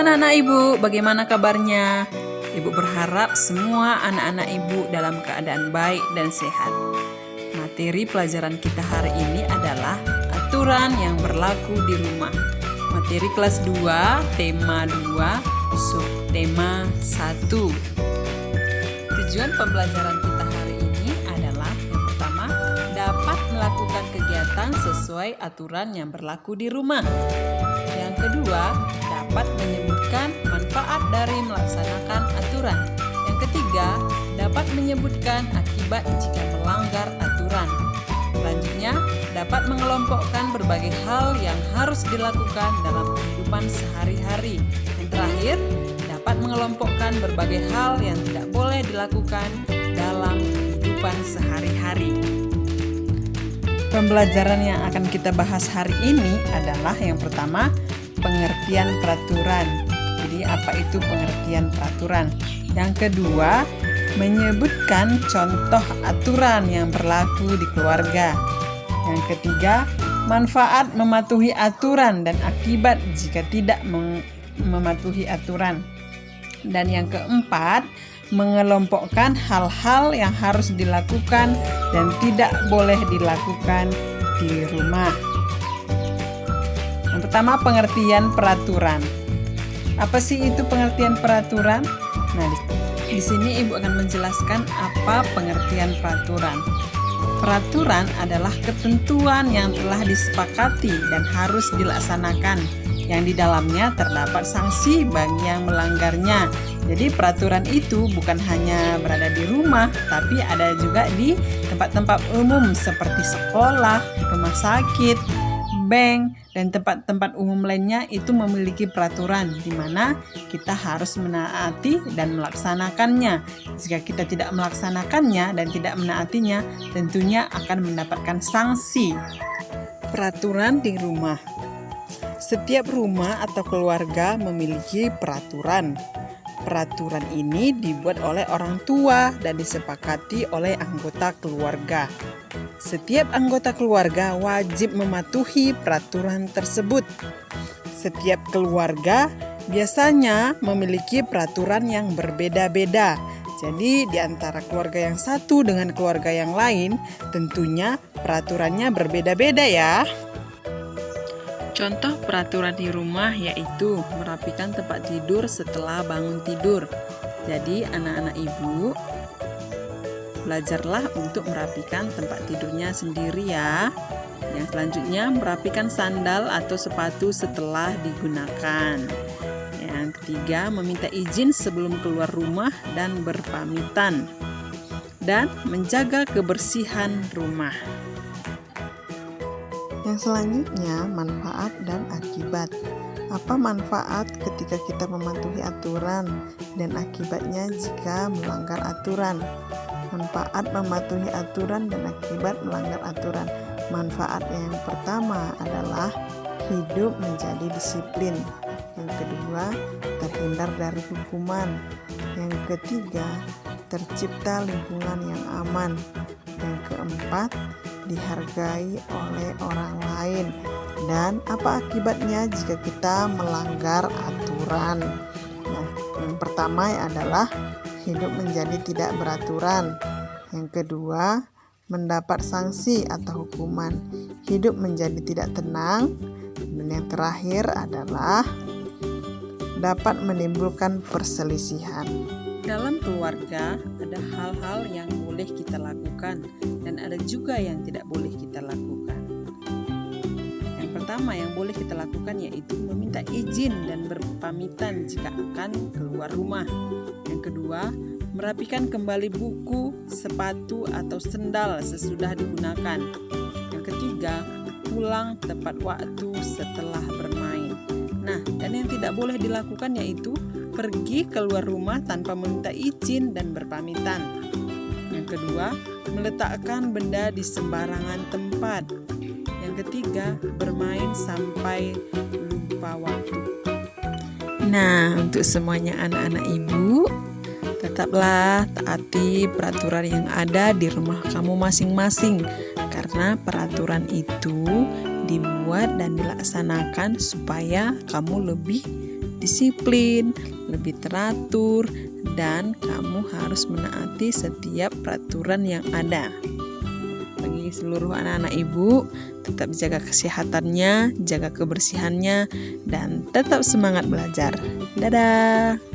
anak-anak ibu, bagaimana kabarnya? Ibu berharap semua anak-anak ibu dalam keadaan baik dan sehat. Materi pelajaran kita hari ini adalah aturan yang berlaku di rumah. Materi kelas 2, tema 2, subtema 1. Tujuan pembelajaran kita hari ini adalah yang pertama, dapat melakukan kegiatan sesuai aturan yang berlaku di rumah. Yang kedua, dapat menyebutkan manfaat dari melaksanakan aturan. Yang ketiga, dapat menyebutkan akibat jika melanggar aturan. Selanjutnya, dapat mengelompokkan berbagai hal yang harus dilakukan dalam kehidupan sehari-hari. Yang terakhir, dapat mengelompokkan berbagai hal yang tidak boleh dilakukan dalam kehidupan sehari-hari. Pembelajaran yang akan kita bahas hari ini adalah yang pertama, pengertian peraturan. Jadi apa itu pengertian peraturan? Yang kedua, menyebutkan contoh aturan yang berlaku di keluarga. Yang ketiga, manfaat mematuhi aturan dan akibat jika tidak mematuhi aturan. Dan yang keempat, mengelompokkan hal-hal yang harus dilakukan dan tidak boleh dilakukan di rumah. Yang pertama, pengertian peraturan. Apa sih itu pengertian peraturan? Nah, di sini Ibu akan menjelaskan apa pengertian peraturan. Peraturan adalah ketentuan yang telah disepakati dan harus dilaksanakan, yang di dalamnya terdapat sanksi bagi yang melanggarnya. Jadi peraturan itu bukan hanya berada di rumah, tapi ada juga di tempat-tempat umum seperti sekolah, rumah sakit, bank, dan tempat-tempat umum lainnya itu memiliki peraturan di mana kita harus menaati dan melaksanakannya. Jika kita tidak melaksanakannya dan tidak menaatinya, tentunya akan mendapatkan sanksi. Peraturan di rumah. Setiap rumah atau keluarga memiliki peraturan. Peraturan ini dibuat oleh orang tua dan disepakati oleh anggota keluarga. Setiap anggota keluarga wajib mematuhi peraturan tersebut. Setiap keluarga biasanya memiliki peraturan yang berbeda-beda. Jadi di antara keluarga yang satu dengan keluarga yang lain, tentunya peraturannya berbeda-beda ya. Contoh peraturan di rumah yaitu merapikan tempat tidur setelah bangun tidur. Jadi anak-anak ibu, belajarlah untuk merapikan tempat tidurnya sendiri ya. Yang selanjutnya, merapikan sandal atau sepatu setelah digunakan. Yang ketiga, meminta izin sebelum keluar rumah dan berpamitan. Dan menjaga kebersihan rumah. Yang selanjutnya, manfaat dan akibat. Apa manfaat ketika kita mematuhi aturan dan akibatnya jika melanggar aturan? Manfaat mematuhi aturan dan akibat melanggar aturan. Manfaat yang pertama adalah hidup menjadi disiplin. Yang kedua, terhindar dari hukuman. Yang ketiga, tercipta lingkungan yang aman. Yang keempat, dihargai oleh orang lain. Dan apa akibatnya jika kita melanggar aturan? Nah, yang pertama adalah hidup menjadi tidak beraturan. Yang kedua, mendapat sanksi atau hukuman. Hidup menjadi tidak tenang. Dan yang terakhir adalah dapat menimbulkan perselisihan. Dalam keluarga ada hal-hal yang boleh kita lakukan dan ada juga yang tidak boleh kita lakukan. Yang pertama yang boleh kita lakukan yaitu meminta izin dan berpamitan jika akan keluar rumah. Yang kedua, merapikan kembali buku, sepatu atau sendal sesudah digunakan. Yang ketiga, pulang tepat waktu setelah bermain. Nah, dan yang tidak boleh dilakukan yaitu pergi keluar rumah tanpa meminta izin dan berpamitan. Yang kedua, meletakkan benda di sembarangan tempat. Yang ketiga, bermain sampai lupa waktu. Nah, untuk semuanya anak-anak ibu, tetaplah taati peraturan yang ada di rumah kamu masing-masing, karena peraturan itu dibuat dan dilaksanakan supaya kamu lebih disiplin, lebih teratur, dan kamu harus menaati setiap peraturan yang ada. Bagi seluruh anak-anak ibu, tetap jaga kesehatannya, jaga kebersihannya, dan tetap semangat belajar. Dadah!